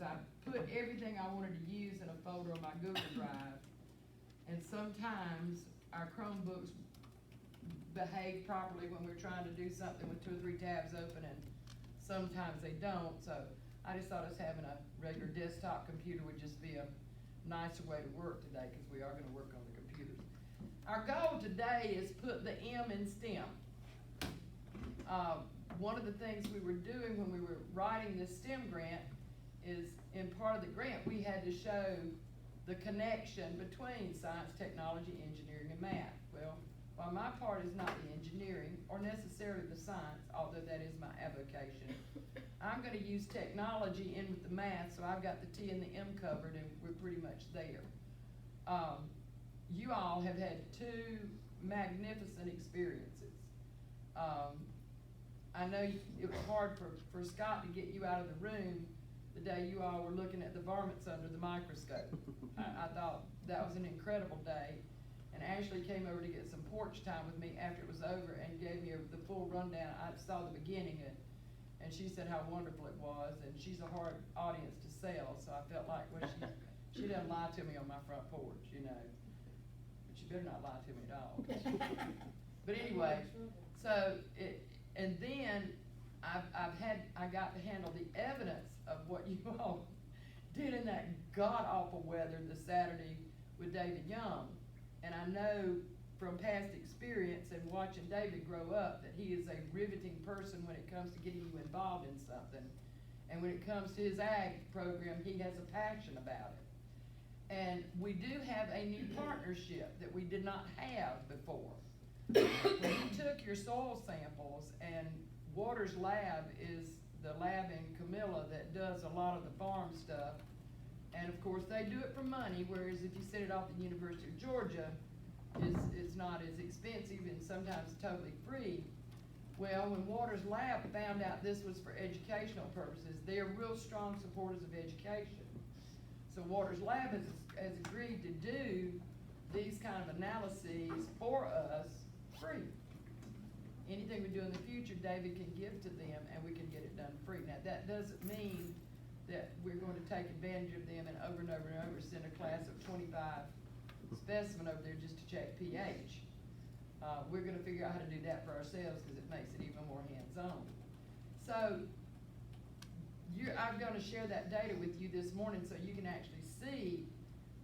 I put everything I wanted to use in a folder on my Google Drive, and sometimes our Chromebooks behave properly when we're trying to do something with 2 or 3 tabs open, and sometimes they don't. So I just thought us having a regular desktop computer would just be a nicer way to work today, because we are going to work on the computers. Our goal today is put the M in STEM. One of the things we were doing when we were writing this STEM grant is, in part of the grant, we had to show the connection between science, technology, engineering, and math. Well, while my part is not the engineering or necessarily the science, although that is my avocation, I'm going to use technology in with the math, so I've got the T and the M covered, and we're pretty much there. You all have had 2 magnificent experiences. I know it was hard for Scott to get you out of the room the day you all were looking at the varmints under the microscope. I thought that was an incredible day. And Ashley came over to get some porch time with me after it was over and gave me the full rundown. I saw the beginning and she said how wonderful it was, and she's a hard audience to sell, so I felt like, well, she doesn't lie to me on my front porch, you know. But she better not lie to me at all. But anyway, so and then I got to handle the evidence of what you all did in that god-awful weather this Saturday with David Young. And I know from past experience and watching David grow up that he is a riveting person when it comes to getting you involved in something. And when it comes to his ag program, he has a passion about it. And we do have a new partnership that we did not have before. When you took your soil samples, and Waters Lab is the lab in Camilla that does a lot of the farm stuff, and of course they do it for money, whereas if you send it off to the University of Georgia, it's not as expensive and sometimes totally free. Well, when Waters Lab found out this was for educational purposes, they're real strong supporters of education. So Waters Lab has agreed to do these kind of analyses for us free. Anything we do in the future, David can give to them and we can get it done free. Now that doesn't mean that we're going to take advantage of them and over send a class of 25 specimen over there just to check pH. We're going to figure out how to do that for ourselves because it makes it even more hands-on. So I'm going to share that data with you this morning so you can actually see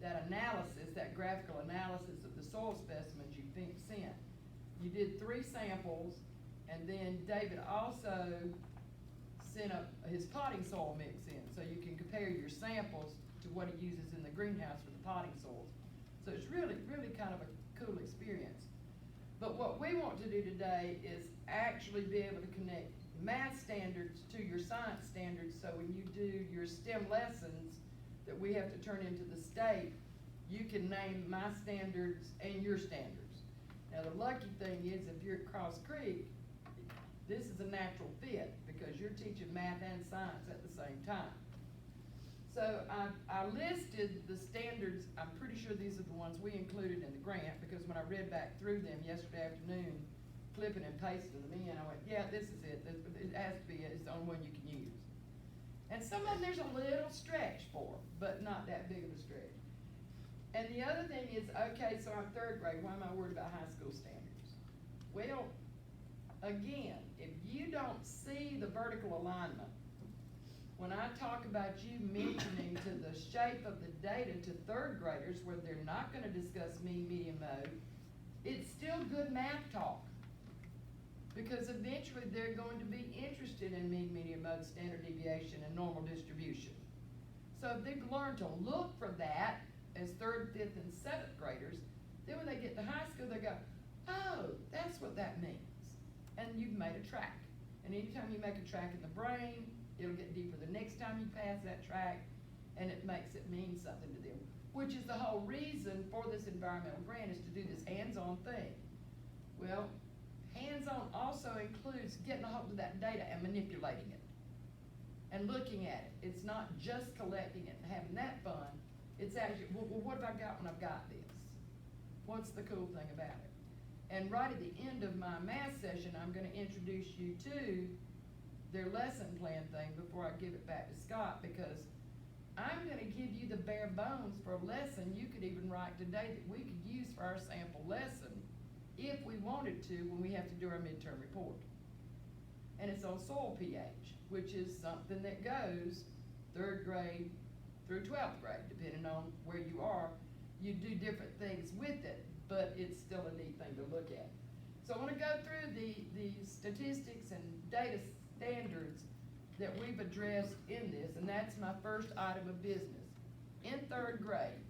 that analysis, that graphical analysis of the soil specimens you sent. You did 3 samples, and then David also sent up his potting soil mix in, so you can compare your samples to what he uses in the greenhouse for the potting soils. So it's really, really kind of a cool experience. But what we want to do today is actually be able to connect math standards to your science standards, so when you do your STEM lessons that we have to turn into the state, you can name my standards and your standards. Now the lucky thing is if you're at Cross Creek, this is a natural fit because you're teaching math and science at the same time. So I listed the standards. I'm pretty sure these are the ones we included in the grant, because when I read back through them yesterday afternoon, clipping and pasting them in, I went, yeah, this is it. It has to be, it's the only one you can use. And some of them there's a little stretch for, but not that big of a stretch. And the other thing is, okay, so I'm 3rd grade, why am I worried about high school standards? Well, again, if you don't see the vertical alignment, when I talk about you mentioning to the shape of the data to 3rd graders where they're not going to discuss mean, median, mode, it's still good math talk. Because eventually they're going to be interested in mean, median, mode, standard deviation, and normal distribution. So if they've learned to look for that as 3rd, 5th, and 7th graders, then when they get to high school, they go, oh, that's what that means. And you've made a track. And anytime you make a track in the brain, it'll get deeper the next time you pass that track, and it makes it mean something to them. Which is the whole reason for this environmental grant, is to do this hands-on thing. Well, hands-on also includes getting a hold of that data and manipulating it and looking at it. It's not just collecting it and having that fun. It's actually, well, what have I got when I've got this? What's the cool thing about it? And right at the end of my math session, I'm going to introduce you to their lesson plan thing before I give it back to Scott, because I'm gonna give you the bare bones for a lesson you could even write today that we could use for our sample lesson if we wanted to when we have to do our midterm report. And it's on soil pH, which is something that goes 3rd grade through 12th grade, depending on where you are. You do different things with it, but it's still a neat thing to look at. So I want to go through the statistics and data standards that we've addressed in this, and that's my first item of business. In 3rd grade,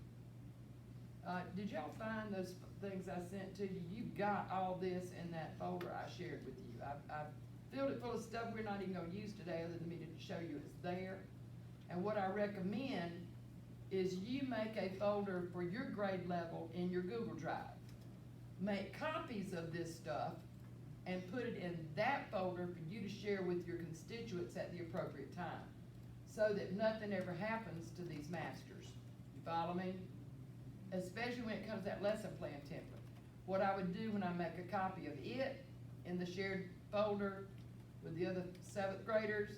did y'all find those things I sent to you? You've got all this in that folder I shared with you. I've filled it full of stuff we're not even gonna use today other than me to show you it's there. And what I recommend is you make a folder for your grade level in your Google Drive. Make copies of this stuff and put it in that folder for you to share with your constituents at the appropriate time, so that nothing ever happens to these masters. You follow me? Especially when it comes to that lesson plan template. What I would do when I make a copy of it in the shared folder with the other 7th graders,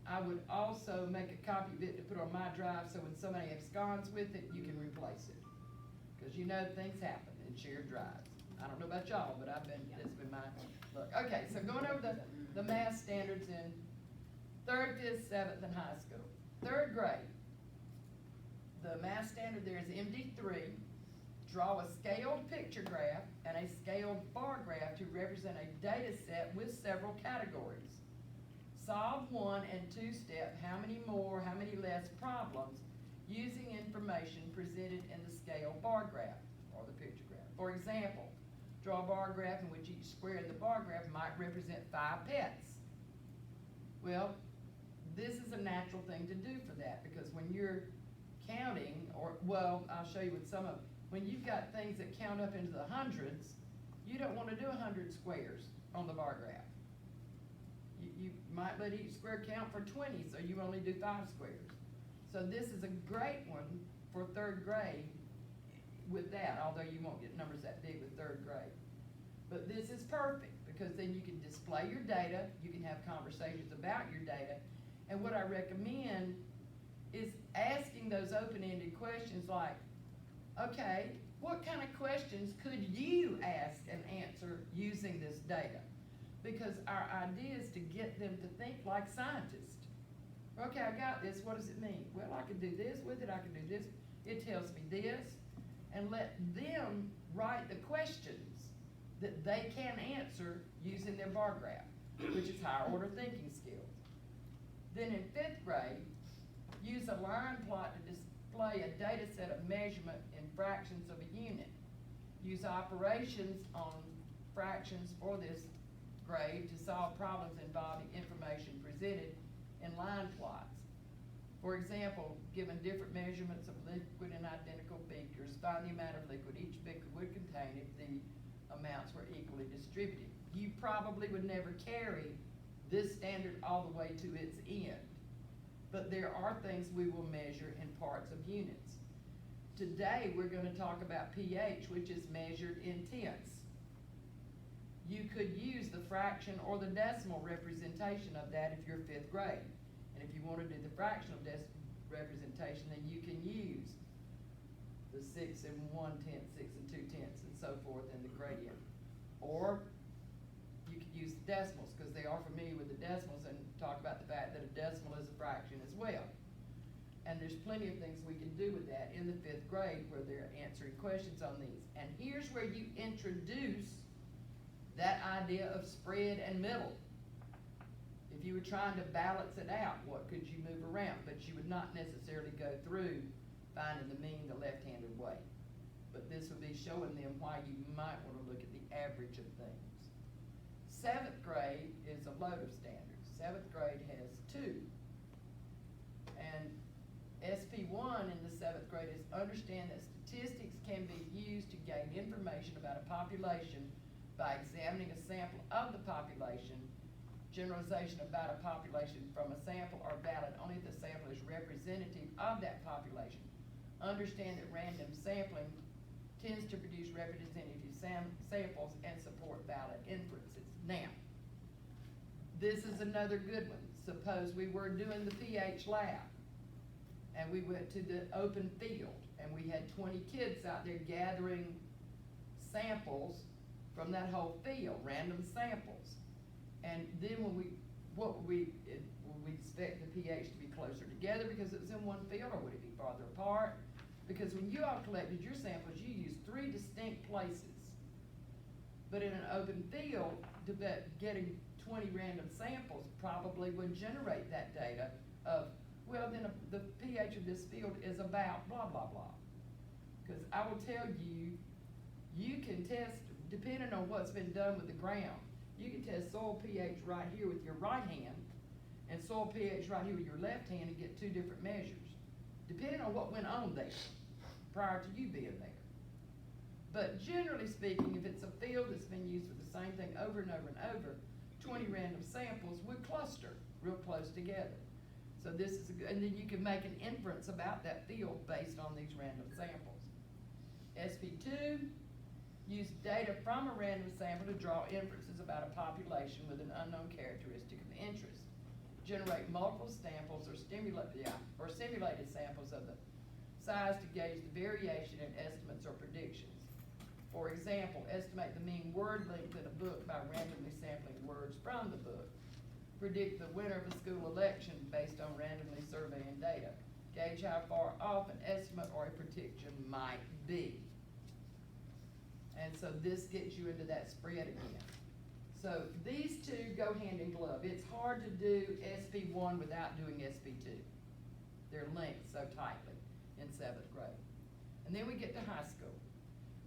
I would also make a copy of it to put on my drive, so when somebody absconds with it, you can replace it. Because you know things happen in shared drives. I don't know about y'all, but that's been my look. Okay, so going over the math standards in 3rd, 5th, 7th, and high school. 3rd grade, the math standard there is MD3. Draw a scaled picture graph and a scaled bar graph to represent a data set with several categories. Solve 1 and 2 step how many more, how many less problems using information presented in the scale bar graph or the picture graph. For example, draw a bar graph in which each square in the bar graph might represent 5 pets. Well, this is a natural thing to do for that, because when you're counting, I'll show you with some of them. When you've got things that count up into the hundreds, you don't want to do 100 squares on the bar graph. You might let each square count for 20, so you only do 5 squares. So this is a great one for 3rd grade with that, although you won't get numbers that big with 3rd grade. But this is perfect, because then you can display your data, you can have conversations about your data, and what I recommend is asking those open-ended questions like, okay, what kind of questions could you ask and answer using this data? Because our idea is to get them to think like scientists. Okay, I got this, what does it mean? Well, I can do this with it, I can do this, it tells me this, and let them write the questions that they can answer using their bar graph, which is higher order thinking skills. Then in 5th grade, use a line plot to display a data set of measurement in fractions of a unit. Use operations on fractions for this grade to solve problems involving information presented in line plots. For example, given different measurements of liquid in identical beakers, find the amount of liquid each beaker would contain if the amounts were equally distributed. You probably would never carry this standard all the way to its end, but there are things we will measure in parts of units. Today, we're going to talk about pH, which is measured in tenths. You could use the fraction or the decimal representation of that if you're 5th grade. And if you want to do the fractional representation, then you can use the 6 and 1/10, 6 and 2/10, and so forth in the gradient. Or you could use the decimals, because they are familiar with the decimals and talk about the fact that a decimal is a fraction as well. And there's plenty of things we can do with that in the 5th grade where they're answering questions on these. And here's where you introduce that idea of spread and middle. If you were trying to balance it out, what could you move around? But you would not necessarily go through finding the mean the left-handed way. But this would be showing them why you might want to look at the average of things. 7th grade is a load of standards. 7th grade has 2. And SP1 in the 7th grade is understand that statistics can be used to gain information about a population by examining a sample of the population. Generalization about a population from a sample are valid only if the sample is representative of that population. Understand that random sampling tends to produce representative samples and support valid inferences. Now, this is another good one. Suppose we were doing the pH lab. and we went to the open field, and we had 20 kids out there gathering samples from that whole field, random samples. And then would we expect the pH to be closer together because it was in one field, or would it be farther apart? Because when you all collected your samples, you used 3 distinct places. But in an open field, getting 20 random samples probably would generate that data of, well, then the pH of this field is about blah, blah, blah. Because I will tell you, you can test, depending on what's been done with the ground, you can test soil pH right here with your right hand and soil pH right here with your left hand and get 2 different measures, depending on what went on there prior to you being there. But generally speaking, if it's a field that's been used for the same thing over and over and over, 20 random samples would cluster real close together. So this is and then you can make an inference about that field based on these random samples. SP2, use data from a random sample to draw inferences about a population with an unknown characteristic of interest. Generate multiple samples or simulated samples of the size to gauge the variation in estimates or predictions. For example, estimate the mean word length in a book by randomly sampling words from the book. Predict the winner of a school election based on randomly surveying data. Gauge how far off an estimate or a prediction might be. And so this gets you into that spread again. So these 2 go hand in glove. It's hard to do SP1 without doing SP2. They're linked so tightly in 7th grade. And then we get to high school.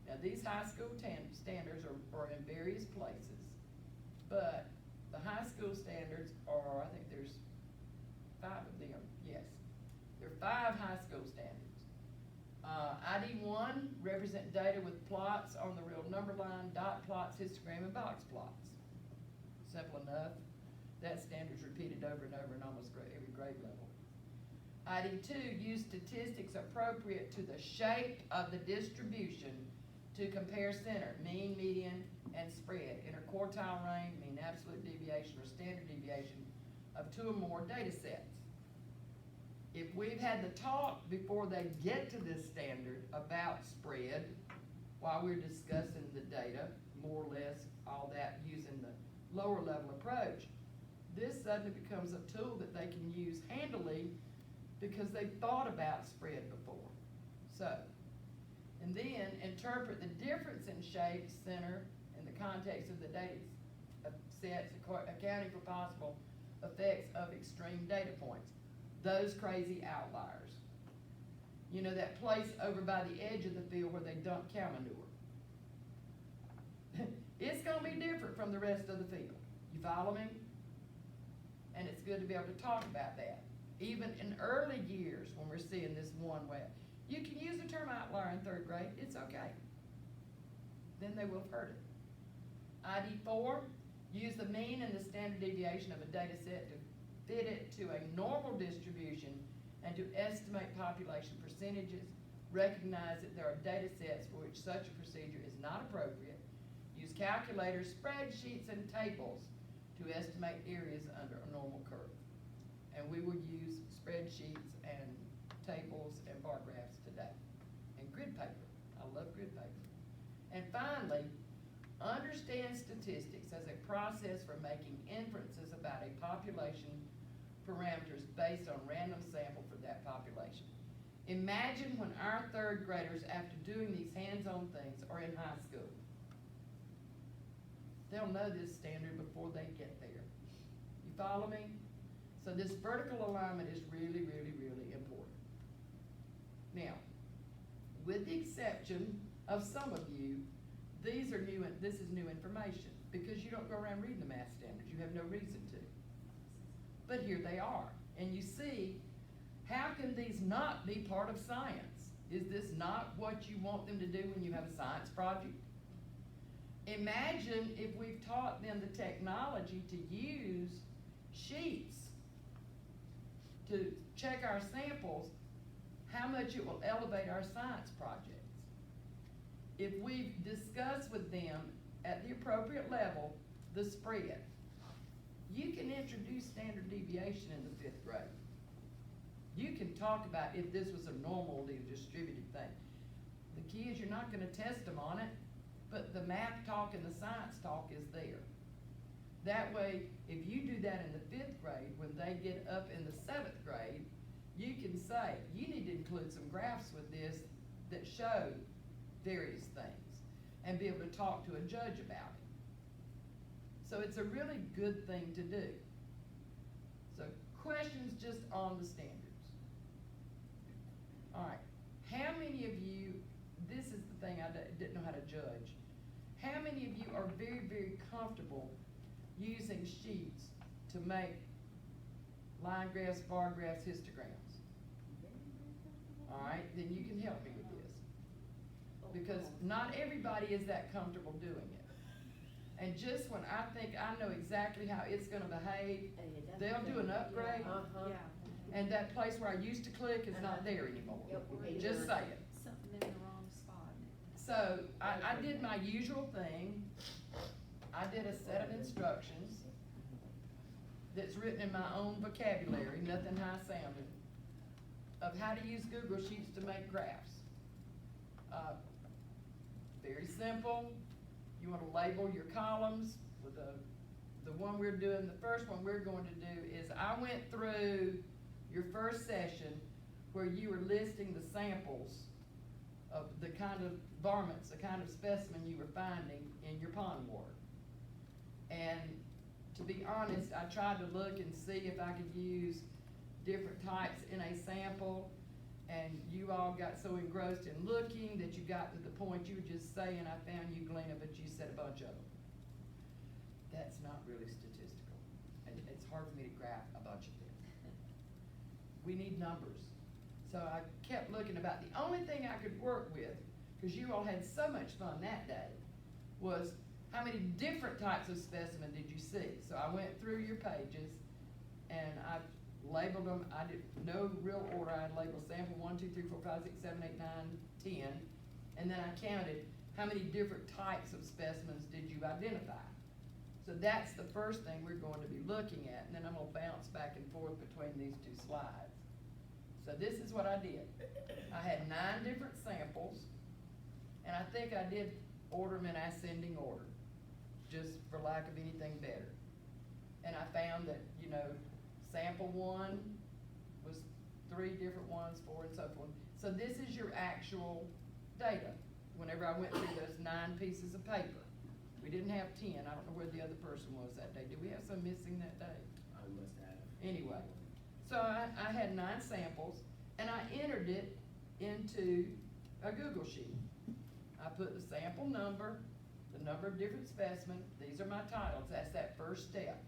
Now these high school standards are in various places, but the high school standards are, I think there's 5 of them, yes. There are 5 high school standards. ID1 represent data with plots on the real number line, dot plots, histogram, and box plots. Simple enough. That standard's repeated over and over in almost every grade level. ID2, use statistics appropriate to the shape of the distribution to compare center, mean, median, and spread, interquartile range, mean absolute deviation, or standard deviation of 2 or more data sets. If we've had the talk before they get to this standard about spread, while we're discussing the data, more or less all that using the lower level approach, this suddenly becomes a tool that they can use handily because they've thought about spread before. So, and then interpret the difference in shape, center, in the context of the data sets, accounting for possible effects of extreme data points. Those crazy outliers. You know, that place over by the edge of the field where they dump cow manure. It's gonna be different from the rest of the field. You follow me? And it's good to be able to talk about that. Even in early years when we're seeing this one way. You can use the term outlier in 3rd grade, it's okay. Then they will have heard it. ID4, use the mean and the standard deviation of a data set to fit it to a normal distribution and to estimate population percentages. Recognize that there are data sets for which such a procedure is not appropriate. Use calculators, spreadsheets, and tables to estimate areas under a normal curve. And we will use spreadsheets and tables and bar graphs today. And grid paper. I love grid paper. And finally, understand statistics as a process for making inferences about a population parameters based on random sample for that population. Imagine when our 3rd graders, after doing these hands-on things, are in high school. They'll know this standard before they get there. You follow me? So this vertical alignment is really, really, really important. Now, with the exception of some of you, this is new information because you don't go around reading the math standards. You have no reason to. But here they are. And you see, how can these not be part of science? Is this not what you want them to do when you have a science project? Imagine if we've taught them the technology to use sheets to check our samples, how much it will elevate our science projects. If we've discussed with them at the appropriate level the spread, you can introduce standard deviation in the 5th grade. You can talk about if this was a normally distributed thing. The key is you're not gonna test them on it, but the math talk and the science talk is there. That way, if you do that in the 5th grade, when they get up in the 7th grade, you can say, you need to include some graphs with this that show various things, and be able to talk to a judge about it. So it's a really good thing to do. So questions just on the standards. All right, how many of you, this is the thing I didn't know how to judge. How many of you are very, very comfortable using sheets to make line graphs, bar graphs, histograms? All right, then you can help me with this. Because not everybody is that comfortable doing it. And just when I think I know exactly how it's gonna behave, they'll do an upgrade, and that place where I used to click is not there anymore. Just say it. Something in the wrong spot. So, I did my usual thing. I did a set of instructions that's written in my own vocabulary, nothing high sounding, of how to use Google Sheets to make graphs. Very simple. You want to label your columns with the one we're doing, the first one we're going to do is I went through your first session where you were listing the samples of the kind of varmints, the kind of specimen you were finding in your pond water. And to be honest, I tried to look and see if I could use different types in a sample, and you all got so engrossed in looking that you got to the point you were just saying, I found euglena, but you said a bunch of them. That's not really statistical. And it's hard for me to graph a bunch of them. We need numbers. So I kept looking about, the only thing I could work with, because you all had so much fun that day, was how many different types of specimen did you see? So I went through your pages and I labeled them. I did no real order. I labeled sample 1, 2, 3, 4, 5, 6, 7, 8, 9, 10. And then I counted how many different types of specimens did you identify. So that's the first thing we're going to be looking at. And then I'm gonna bounce back and forth between these two slides. So this is what I did. I had 9 different samples, and I think I did order them in ascending order, just for lack of anything better. And I found that, you know, sample 1 was 3 different ones, 4 and so forth. So this is your actual data. Whenever I went through those 9 pieces of paper, we didn't have 10. I don't know where the other person was that day. Did we have some missing that day? I must have. Anyway, so I had 9 samples, and I entered it into a Google sheet. I put the sample number, the number of different specimens. These are my titles. That's that first step.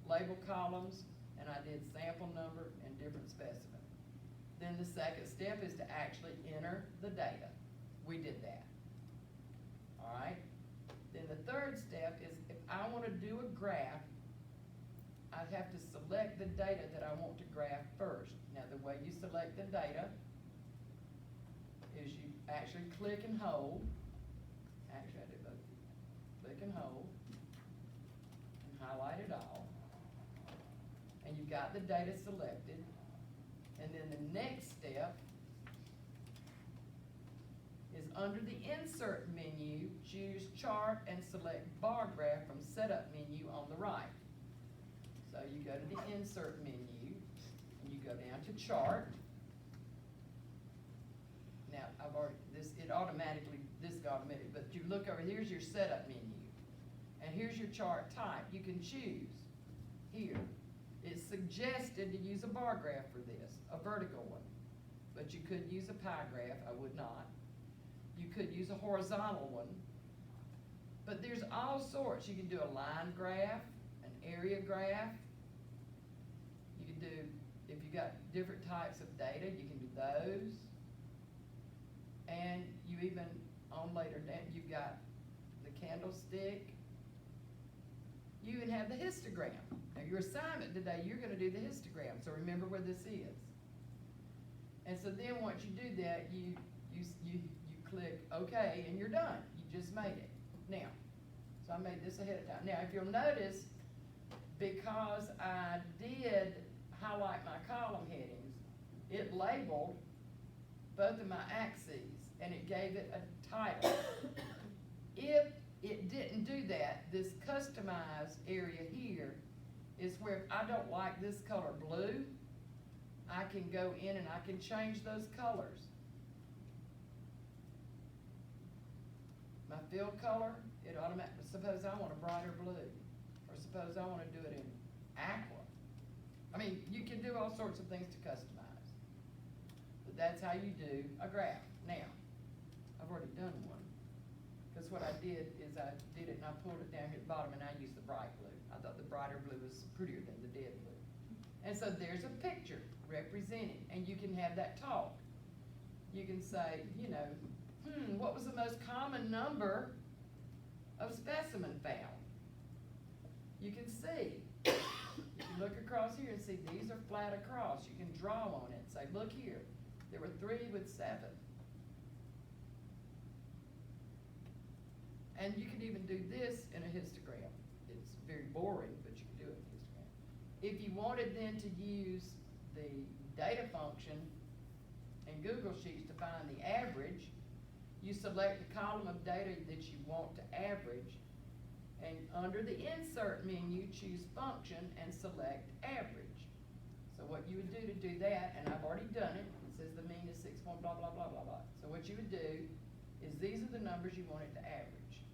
Label columns, and I did sample number and different specimen. Then the second step is to actually enter the data. We did that. All right? Then the third step is if I want to do a graph, I'd have to select the data that I want to graph first. Now, the way you select the data is you actually click and hold. Actually, I did both. Click and hold and highlight it all. And you've got the data selected. And then the next step is under the Insert menu, choose Chart and select Bar Graph from Setup menu on the right. So you go to the Insert menu, and you go down to Chart. Now, I've already, this got automatic, but you look over, here's your Setup menu. And here's your chart type. You can choose here. It's suggested to use a bar graph for this, a vertical one. But you could use a pie graph, I would not. You could use a horizontal one. But there's all sorts. You can do a line graph, an area graph. You can do, if you got different types of data, you can do those. And you even, on later down, you've got the candlestick. You even have the histogram. Now your assignment today, you're gonna do the histogram, so remember where this is. And so then once you do that, you click OK and you're done. You just made it. Now, so I made this ahead of time. Now if you'll notice, because I did highlight my column headings, it labeled both of my axes, and it gave it a title. If it didn't do that, this customize area here is where if I don't like this color blue, I can go in and I can change those colors. My fill color, it automatically, suppose I want a brighter blue, or suppose I wanna do it in aqua. I mean, you can do all sorts of things to customize. But that's how you do a graph. Now, I've already done one. Cause what I did is I did it and I pulled it down here at the bottom and I used the bright blue. I thought the brighter blue was prettier than the dead blue. And so there's a picture representing, and you can have that talk. You can say, you know, what was the most common number of specimen found? You can see. You can look across here and see these are flat across. You can draw on it and say, look here, there were 3 with 7. And you can even do this in a histogram. It's very boring, but you can do it in a histogram. If you wanted then to use the data function in Google Sheets to find the average, you select the column of data that you want to average, and under the insert menu, choose function and select average. So what you would do to do that, and I've already done it, it says the mean is 6 point blah, blah, blah, blah, blah. So what you would do is these are the numbers you want it to average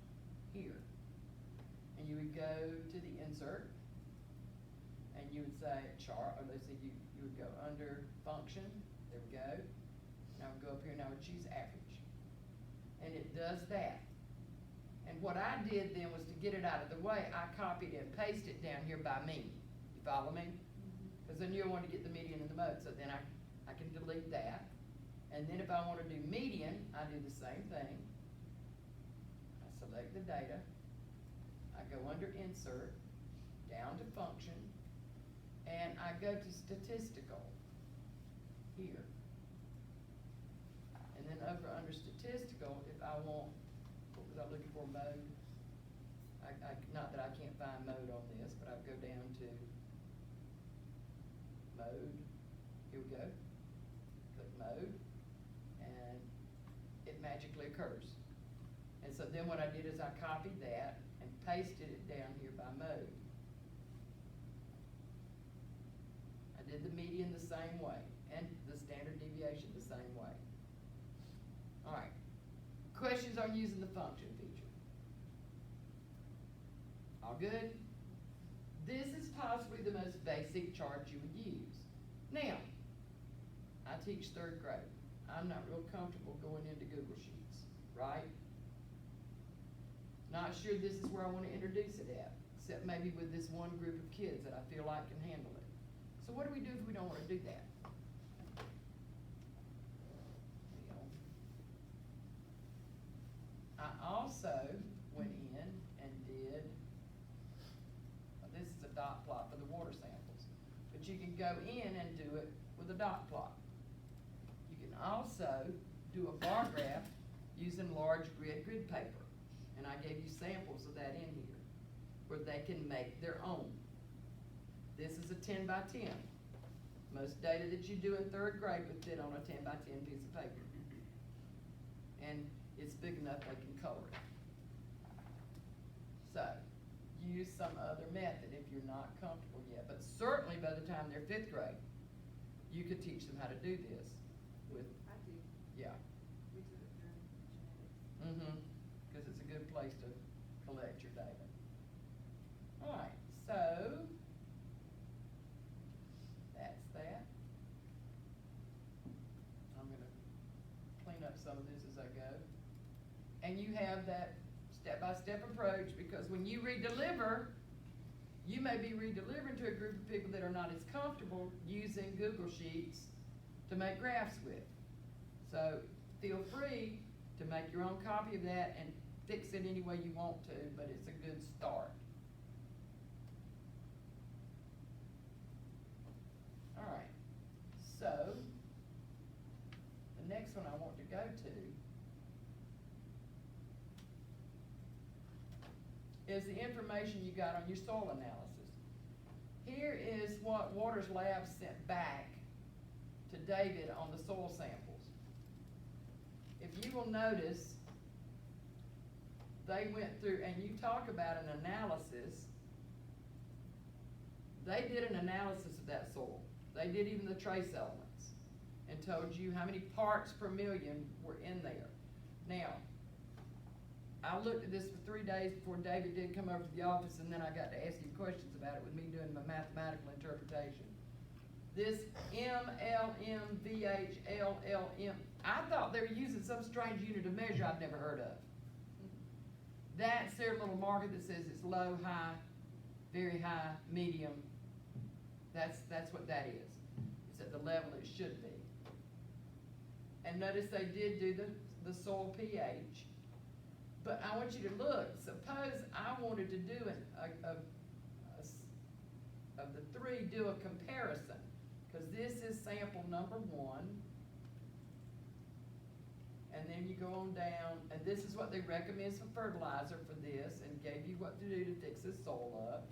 here. And you would go to the insert, and you would say chart, or let's say you would go under function, there we go. Now I would go up here and I would choose average. And it does that. And what I did then was to get it out of the way, I copied and pasted it down here by mean. You follow me? Because I knew I wanted to get the median and the mode, so then I can delete that. And then if I want to do median, I do the same thing. I select the data, I go under insert, down to function, and I go to statistical here. And then over under statistical, if I want, what was I looking for, mode? Not that I can't find mode on this, but I go down to mode. Here we go. Click mode, and it magically occurs. And so then what I did is I copied that and pasted it down here by mode. I did the median the same way, and the standard deviation the same way. All right, questions on using the function feature? All good? This is possibly the most basic chart you would use. Now, I teach 3rd grade. I'm not real comfortable going into Google Sheets, right? Not sure this is where I want to introduce it at, except maybe with this one group of kids that I feel like can handle it. So what do we do if we don't want to do that? I also went in and did, well, this is a dot plot for the water samples, but you can go in and do it with a dot plot. You can also do a bar graph using large grid paper, and I gave you samples of that in here, where they can make their own. This is a 10 by 10. Most data that you do in 3rd grade would fit on a 10 by 10 piece of paper. And it's big enough they can color it. So, use some other method if you're not comfortable yet. But certainly by the time they're 5th grade, you could teach them how to do this with, I do. yeah. We do it during genetics. Because it's a good place to collect your data. All right, so that's that. I'm gonna clean up some of this as I go. And you have that step-by-step approach, because when you redeliver, you may be redelivering to a group of people that are not as comfortable using Google Sheets to make graphs with. So feel free to make your own copy of that and fix it any way you want to, but it's a good start. All right, so the next one I want to go to is the information you got on your soil analysis. Here is what Waters Lab sent back to David on the soil samples. If you will notice, they went through, and you talk about an analysis, they did an analysis of that soil. They did even the trace elements and told you how many parts per million were in there. Now, I looked at this for 3 days before David did come over to the office, and then I got to ask him questions about it with me doing my mathematical interpretation. This MLMVHLLM, I thought they were using some strange unit of measure I'd never heard of. That's their little marker that says it's low, high, very high, medium. That's what that is. It's at the level it should be. And notice they did do the soil pH. But I want you to look. Suppose I wanted to do of the three, do a comparison. Because this is sample number 1. And then you go on down, and this is what they recommend for fertilizer for this, and gave you what to do to fix this soil up.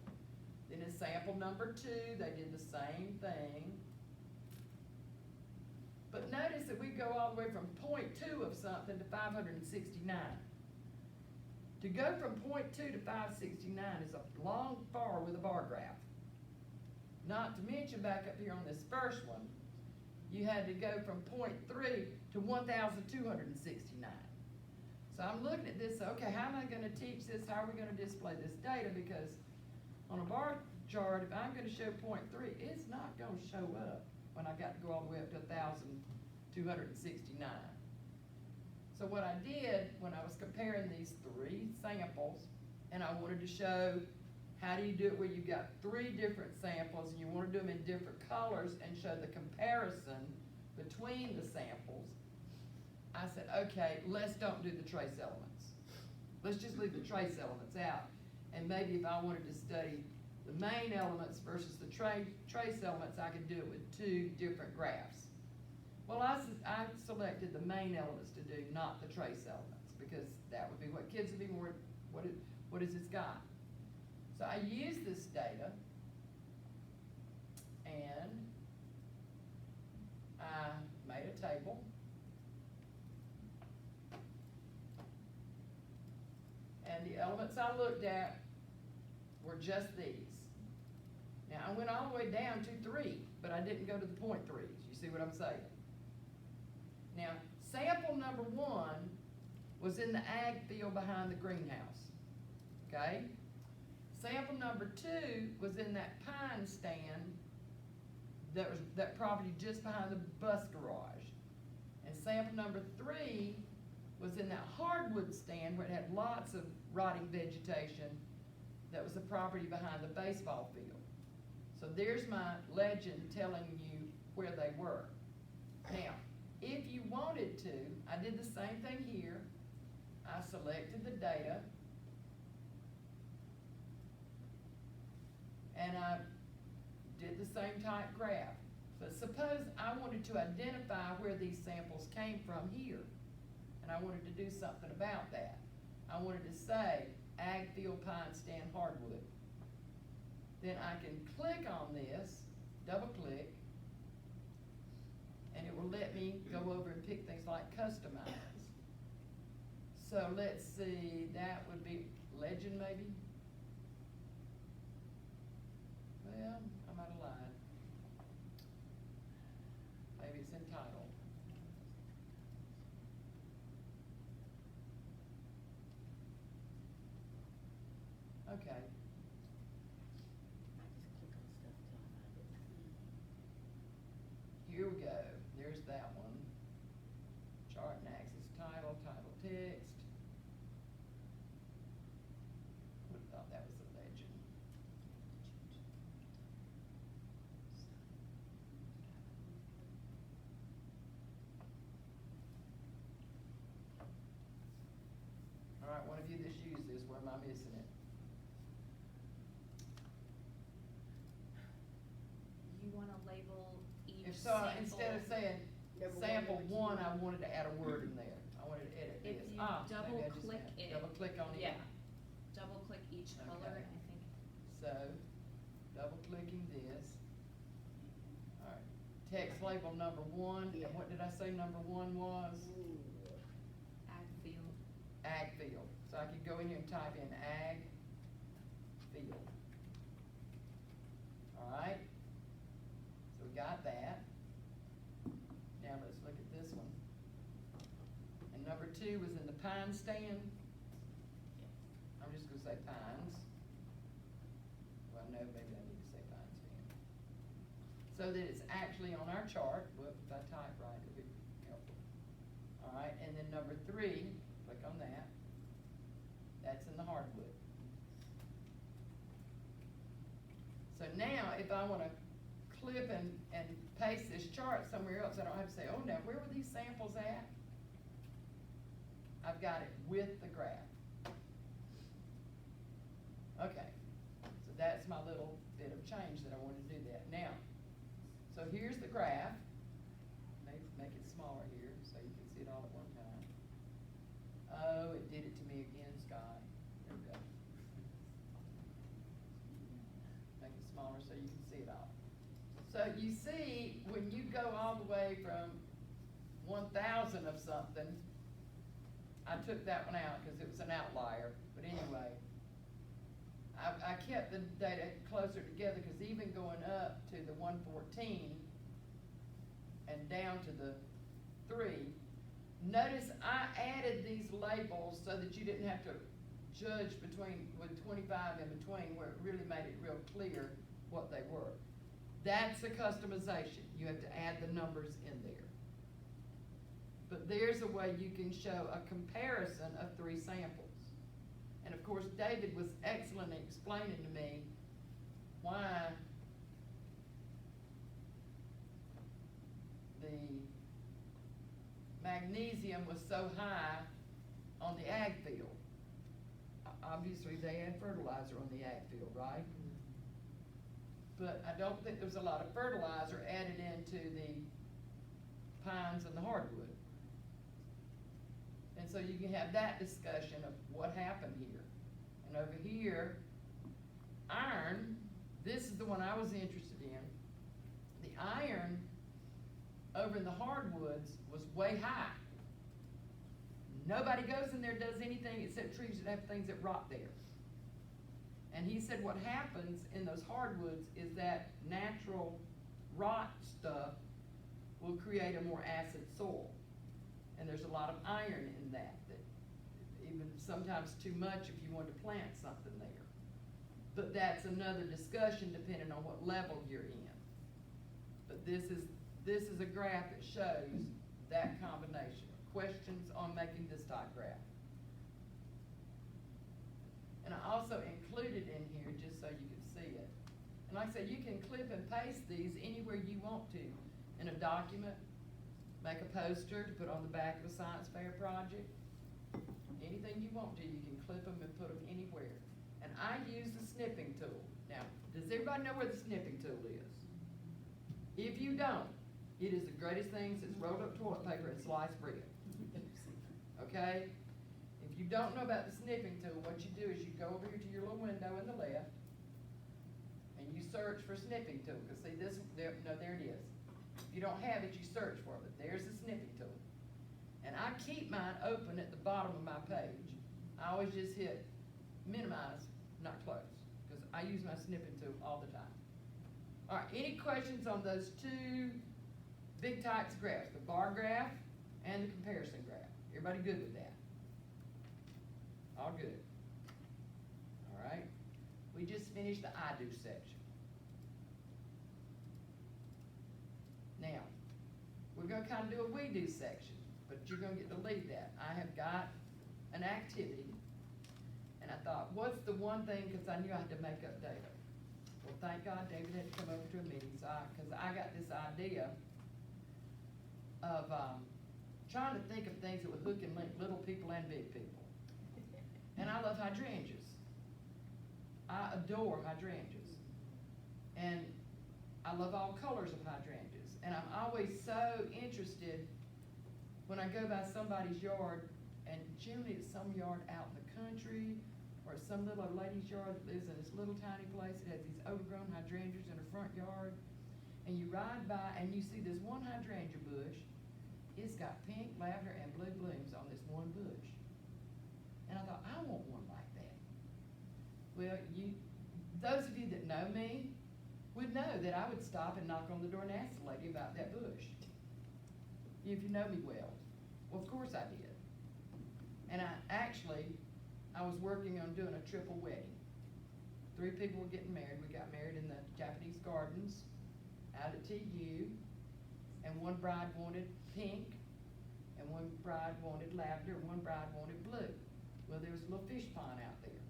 Then in sample number 2, they did the same thing. But notice that we go all the way from 0.2 of something to 569. To go from 0.2 to 569 is a long far with a bar graph. Not to mention back up here on this first one, you had to go from 0.3 to 1,269. So I'm looking at this, okay, how am I gonna teach this? How are we gonna display this data? Because on a bar chart, if I'm gonna show 0.3, it's not gonna show up when I got to go all the way up to 1,269. So what I did when I was comparing these 3 samples, and I wanted to show how do you do it where you've got 3 different samples and you want to do them in different colors and show the comparison between the samples, I said, okay, let's don't do the trace elements. Let's just leave the trace elements out. And maybe if I wanted to study the main elements versus the trace elements, I could do it with 2 different graphs. Well, I selected the main elements to do, not the trace elements, because that would be what kids would be more, what has this got? So I used this data, and I made a table. And the elements I looked at were just these. Now, I went all the way down to 3, but I didn't go to the 0.3s. You see what I'm saying? Now, sample number 1 was in the ag field behind the greenhouse, okay? Sample number 2 was in that pine stand that property just behind the bus garage. And sample number 3 was in that hardwood stand where it had lots of rotting vegetation that was the property behind the baseball field. So there's my legend telling you where they were. Now, if you wanted to, I did the same thing here. I selected the data, and I did the same type graph. But suppose I wanted to identify where these samples came from here, and I wanted to do something about that. I wanted to say ag field pine stand hardwood. Then I can click on this, double click, and it will let me go over and pick things like customize. So let's see, that would be legend maybe? Well, I might have lied. Maybe it's entitled. Okay. Here we go. There's that one. Chart and axis title, title text. Would have thought that was a legend. All right, one of you that's used this, where am I missing it? You wanna label each If so, sample. instead of saying Number sample one, 1, I wanted to add a word in there. I wanted to edit If this. you Maybe I double just click meant it. Double click on it. Yeah, double click each color, Okay. and I think, So, double clicking this. Alright, text label number 1, Yeah. and what did I say number 1 was? Ag field. Ag field. So I could go in here and type in ag field. Alright? So we got that. Now let's look at this one. And number 2 was in the pine stand. I'm just gonna say pines. Well, no, maybe I need to say pine stand. So that it's actually on our chart. Whoop, if I type right, it'll be helpful. Alright, and then number 3, click on that. That's in the hardwood. So now, if I wanna clip and paste this chart somewhere else, I don't have to say, oh, now, where were these samples at? I've got it with the graph. Okay, so that's my little bit of change that I want to do that. Now, so here's the graph. Make it smaller here so you can see it all at one time. Oh, it did it to me again, Sky. There we go. Make it smaller so you can see it all. So you see, when you go all the way from 1,000 of something, I took that one out because it was an outlier, but anyway. I kept the data closer together because even going up to the 114 and down to the 3, notice I added these labels so that you didn't have to judge with 25 in between, where it really made it real clear what they were. That's a customization. You have to add the numbers in there. But there's a way you can show a comparison of 3 samples. And of course, David was excellent in explaining to me why the magnesium was so high on the ag field. Obviously, they had fertilizer on the ag field, right? But I don't think there's a lot of fertilizer added into the pines and the hardwood. And so you can have that discussion of what happened here. And over here, iron, this is the one I was interested in. The iron over in the hardwoods was way high. Nobody goes in there and does anything except trees that have things that rot there. And he said what happens in those hardwoods is that natural rot stuff will create a more acid soil. And there's a lot of iron in that even sometimes too much if you want to plant something there. But that's another discussion depending on what level you're in. But this is a graph that shows that combination. Questions on making this type graph. And I also included in here, just so you can see it. And like I said, you can clip and paste these anywhere you want to. In a document, make a poster to put on the back of a science fair project. Anything you want to, you can clip them and put them anywhere. And I use the snipping tool. Now, does everybody know where the snipping tool is? If you don't, it is the greatest thing since rolled up toilet paper and sliced bread. Okay? If you don't know about the snipping tool, what you do is you go over here to your little window in the left, and you search for snipping tool. Because see this, there it is. If you don't have it, you search for it, but there's the snipping tool. And I keep mine open at the bottom of my page. I always just hit minimize, not close, because I use my snipping tool all the time. All right, any questions on those 2 big types of graphs, the bar graph and the comparison graph? Everybody good with that? All good. All right, we just finished the I do section. Now, we're gonna kind of do a we do section, but you're gonna get to lead that. I have got an activity, and I thought, what's the one thing, because I knew I had to make up data. Well, thank God David had to come over to a meeting, so because I got this idea of trying to think of things that would hook and link little people and big people. And I love hydrangeas. I adore hydrangeas. And I love all colors of hydrangeas. And I'm always so interested when I go by somebody's yard, and generally it's some yard out in the country, or some little old lady's yard that lives in this little tiny place that has these overgrown hydrangeas in her front yard. and you ride by and you see this one hydrangea bush, it's got pink, lavender, and blue blooms on this one bush. And I thought, I want one like that. Well, those of you that know me would know that I would stop and knock on the door and ask the lady about that bush. If you know me well. Well, of course I did. And I was working on doing a triple wedding. 3 people were getting married. We got married in the Japanese gardens out at TU, and one bride wanted pink, and one bride wanted lavender, and one bride wanted blue. Well, there was a little fish pond out there,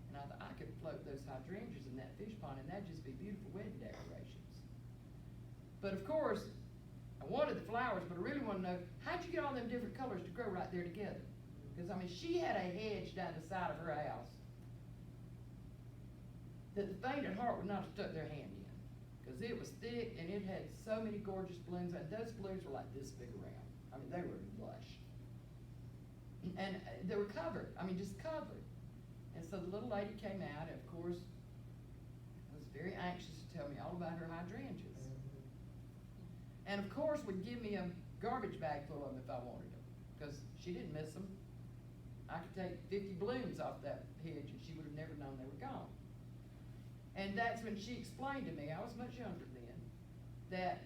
and I thought I could float those hydrangeas in that fish pond, and that'd just be beautiful wedding decorations. But of course, I wanted the flowers, but I really want to know, how'd you get all them different colors to grow right there together? Because, I mean, she had a hedge down the side of her house that the faint at heart would not have stuck their hand in. Because it was thick, and it had so many gorgeous blooms, and those blooms were like this big around. I mean, they were lush. And they were covered, I mean, just covered. And so the little lady came out, and of course, was very anxious to tell me all about her hydrangeas. And of course, would give me a garbage bag full of them if I wanted them, because she didn't miss them. I could take 50 blooms off that hedge, and she would have never known they were gone. And that's when she explained to me, I was much younger then, that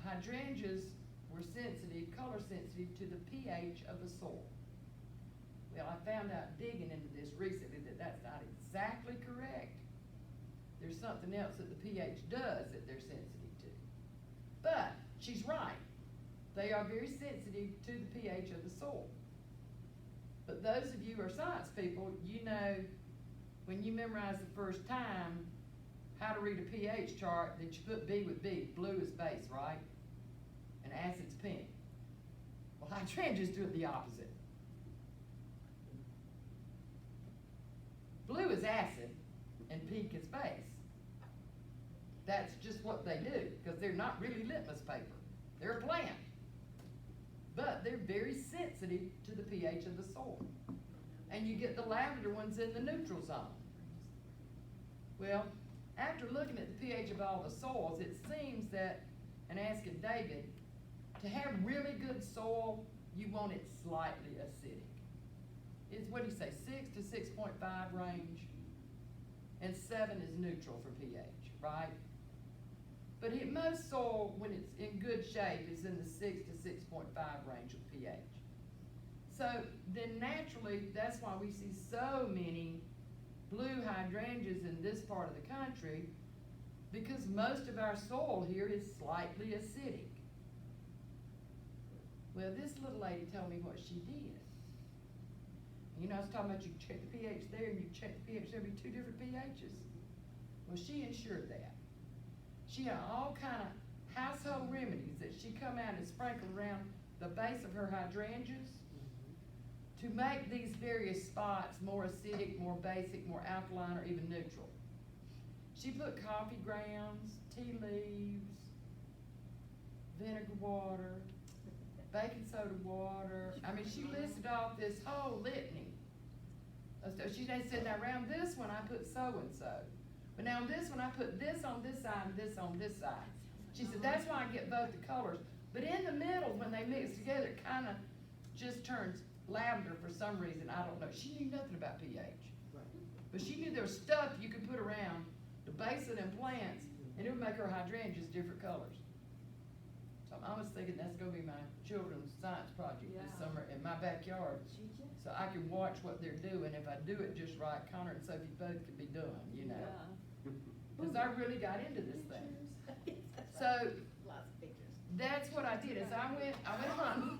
hydrangeas were sensitive, color sensitive to the pH of the soil. Well, I found out digging into this recently that that's not exactly correct. There's something else that the pH does that they're sensitive to. But she's right. They are very sensitive to the pH of the soil. But those of you who are science people, you know when you memorize the first time how to read a pH chart that you put B with B. Blue is base, right? And acid's pink. Well, hydrangeas do it the opposite. Blue is acid and pink is base. That's just what they do, because they're not really litmus paper. They're a plant. But they're very sensitive to the pH of the soil. And you get the lavender ones in the neutral zone. Well, after looking at the pH of all the soils, it seems that, and asking David, to have really good soil, you want it slightly acidic. It's, what do you say, 6 to 6.5 range? And 7 is neutral for pH, right? But most soil, when it's in good shape, is in the 6 to 6.5 range of pH. So then naturally, that's why we see so many blue hydrangeas in this part of the country, because most of our soil here is slightly acidic. Well, this little lady told me what she did. You know, I was talking about you check the pH there and you check the pH, there'll be 2 different pHs. Well, she ensured that. She had all kind of household remedies that she come out and sprinkle around the base of her hydrangeas to make these various spots more acidic, more basic, more alkaline, or even neutral. She put coffee grounds, tea leaves, vinegar water, baking soda water. I mean, she listed off this whole litany of stuff. She said, now around this one I put so-and-so. But now on this one I put this on this side and this on this side. She said, that's why I get both the colors. But in the middle, when they mix together, it kind of just turns lavender for some reason. I don't know. She knew nothing about pH. But she knew there was stuff you could put around the base of them plants, and it would make her hydrangeas different colors. So I was thinking that's going to be my children's science project this summer in my backyard. So I can watch what they're doing. If I do it just right, Connor and Sophie both can be done, you know. Because I really got into this thing. So that's what I did. Is I went hunting,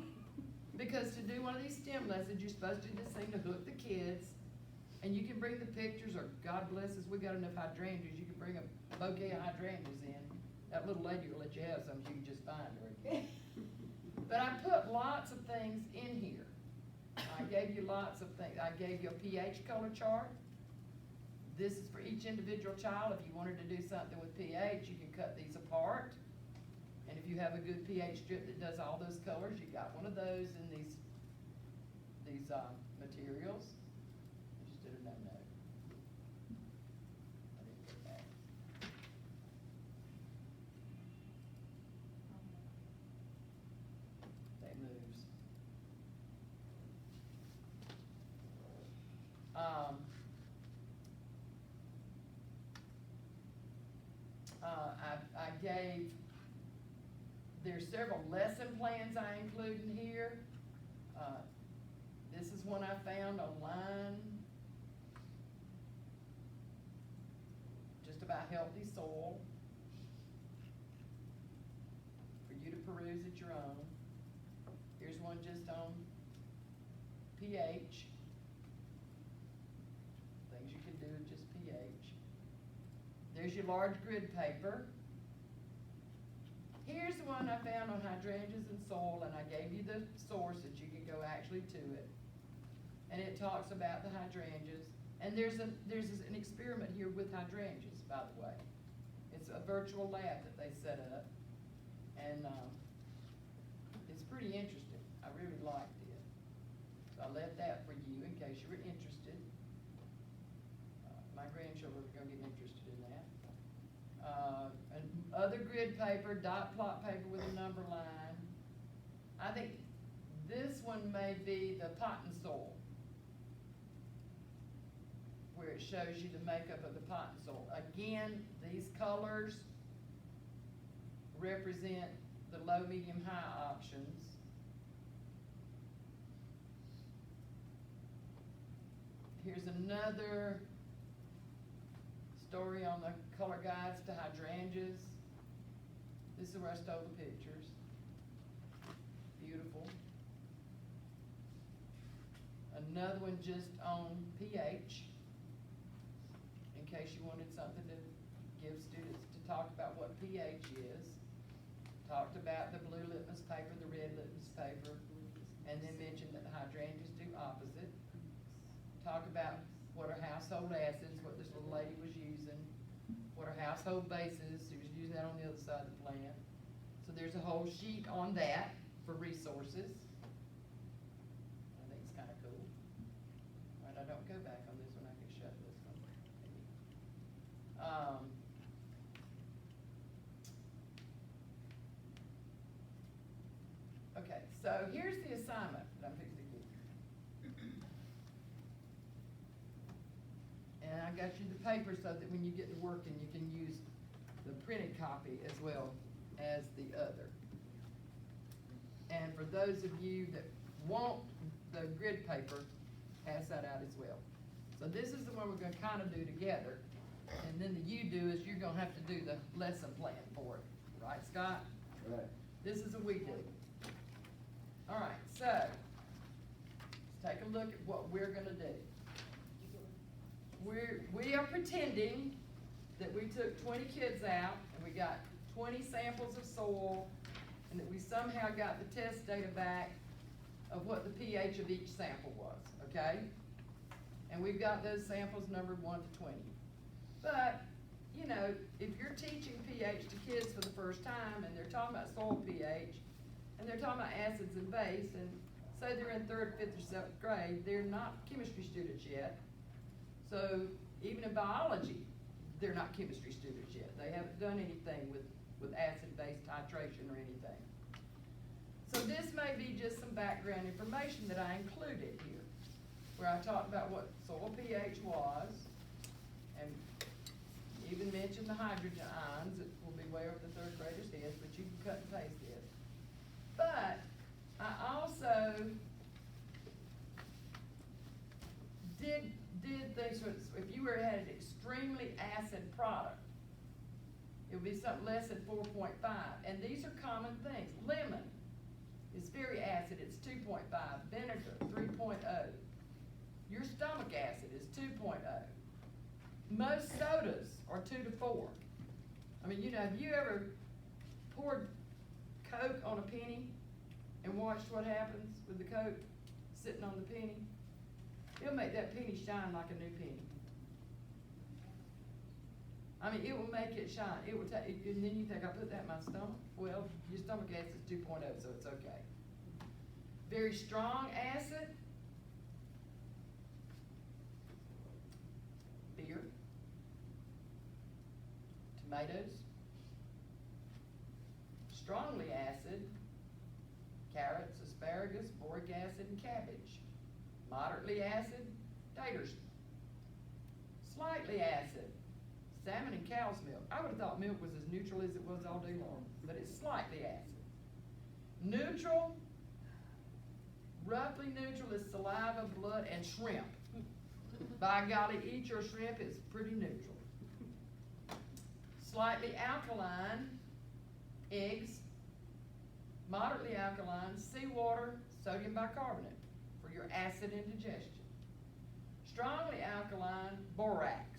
because to do one of these STEM lessons, you're supposed to do this thing to hook the kids, and you can bring the pictures, or God bless us, we got enough hydrangeas, you can bring a bouquet of hydrangeas in. That little lady will let you have some, so you can just find her. But I put lots of things in here. I gave you lots of things. I gave you a pH color chart. This is for each individual child. If you wanted to do something with pH, you can cut these apart. And if you have a good pH strip that does all those colors, you got one of those in these materials. I just did a no-no. I didn't get that. Okay, moves. I gave, there's several lesson plans I include in here. This is one I found online, just about healthy soil, for you to peruse at your own. Here's one just on pH, things you can do with just pH. There's your large grid paper. Here's the one I found on hydrangeas and soil, and I gave you the source that you could go actually to it. And it talks about the hydrangeas. And there's an experiment here with hydrangeas, by the way. It's a virtual lab that they set up. And it's pretty interesting. I really liked it. So I left that for you in case you were interested. My grandchildren are gonna get interested in that. Other grid paper, dot plot paper with a number line. I think this one may be the pot and soil, where it shows you the makeup of the pot and soil. Again, these colors represent the low, medium, high options. Here's another story on the color guides to hydrangeas. This is where I stole the pictures. Beautiful. Another one just on pH, in case you wanted something to give students to talk about what pH is. Talked about the blue litmus paper, the red litmus paper, and then mentioned that the hydrangeas do opposite. Talk about what are household acids, what this little lady was using, what are household bases, she was using that on the other side of the plant. So there's a whole sheet on that for resources. I think it's kind of cool. All right, I don't go back on this one, I can shut this one. Okay, so here's the assignment that I'm fixing to give you. And I got you the paper so that when you get to working, you can use the printed copy as well as the other. And for those of you that want the grid paper, pass that out as well. So this is the one we're gonna kinda do together. And then the you do is you're gonna have to do the lesson plan for it. Right, Scott? Right. This is a we do. All right, so let's take a look at what we're gonna do. We are pretending that we took 20 kids out and we got 20 samples of soil and that we somehow got the test data back of what the pH of each sample was, okay? And we've got those samples numbered 1 to 20. But, you know, if you're teaching pH to kids for the first time and they're talking about soil pH and they're talking about acids and base, and say they're in 3rd, 5th, or 7th grade, they're not chemistry students yet. So even in biology, they're not chemistry students yet. They haven't done anything with acid-base titration or anything. So this may be just some background information that I included here, where I talked about what soil pH was, and even mentioned the hydrogen ions. It will be way over the 3rd graders' heads, but you can cut and paste this. But I also did things, if you had an extremely acid product, it would be something less than 4.5. And these are common things. Lemon is very acid, it's 2.5. Vinegar, 3.0. Your stomach acid is 2.0. Most sodas are 2 to 4. I mean, you know, have you ever poured Coke on a penny and watched what happens with the Coke sitting on the penny? It'll make that penny shine like a new penny. I mean, it will make it shine. It will take, and then you think, I put that in my stomach? Well, your stomach acid is 2.0, so it's okay. Very strong acid. Beer. Tomatoes. Strongly acid. carrots, asparagus, boric acid, and cabbage. Moderately acid, taters. Slightly acid, salmon and cow's milk. I would've thought milk was as neutral as it was all day long, but it's slightly acid. Neutral, roughly neutral is saliva, blood, and shrimp. By golly, eat your shrimp, it's pretty neutral. Slightly alkaline, eggs. Moderately alkaline, seawater, sodium bicarbonate for your acid indigestion. Strongly alkaline, borax.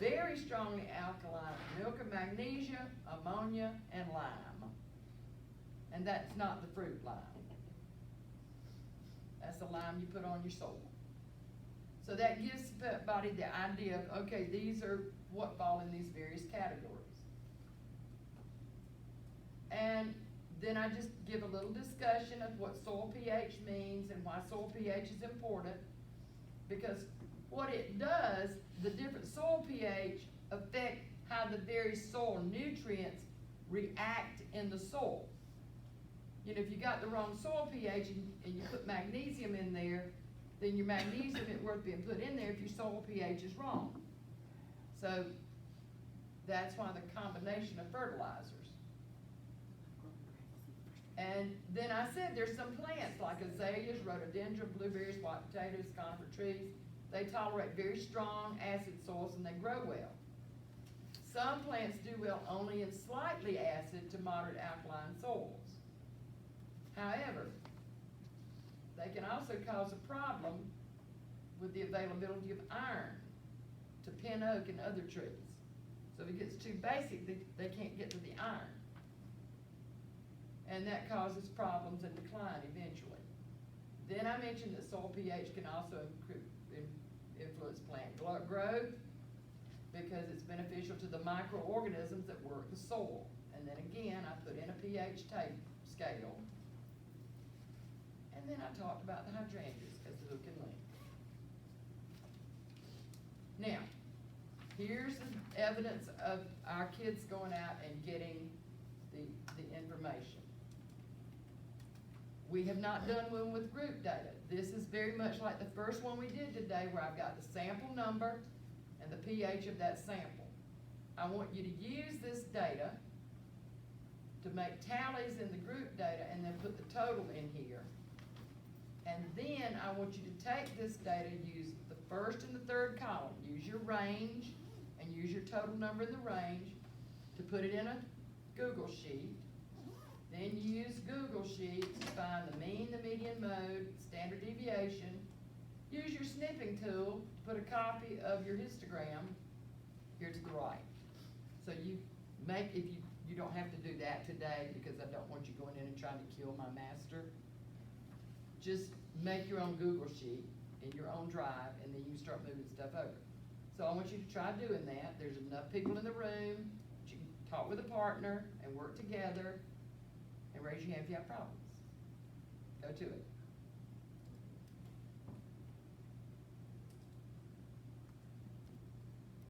Very strongly alkaline, milk of magnesia, ammonia, and lime. And that's not the fruit lime. That's the lime you put on your soil. So that gives the body the idea of, okay, these are what fall in these various categories. And then I just give a little discussion of what soil pH means and why soil pH is important. Because what it does, the different soil pH affect how the various soil nutrients react in the soil. You know, if you got the wrong soil pH and you put magnesium in there, then your magnesium isn't worth being put in there if your soil pH is wrong. So that's why the combination of fertilizers. And then I said there's some plants like azaleas, rhododendron, blueberries, white potatoes, conifer trees. They tolerate very strong acid soils and they grow well. Some plants do well only in slightly acid to moderate alkaline soils. However, they can also cause a problem with the availability of iron to pin oak and other trees. So if it gets too basic, they can't get to the iron. And that causes problems and decline eventually. Then I mentioned that soil pH can also influence plant growth because it's beneficial to the microorganisms that work the soil. And then again, I put in a pH scale. And then I talked about the hydrangeas as the hook and link. Now, here's the evidence of our kids going out and getting the information. We have not done one with group data. This is very much like the first one we did today where I've got the sample number and the pH of that sample. I want you to use this data to make tallies in the group data and then put the total in here. And then I want you to take this data, use the first and the third column, use your range and use your total number in the range to put it in a Google sheet. Then use Google Sheets to find the mean, the median, mode, standard deviation. Use your snipping tool to put a copy of your histogram here to the right. So you make, if you don't have to do that today because I don't want you going in and trying to kill my master. Just make your own Google Sheet in your own drive and then you can start moving stuff over. So I want you to try doing that. There's enough people in the room that you can talk with a partner and work together. And raise your hand if you have problems. Go to it.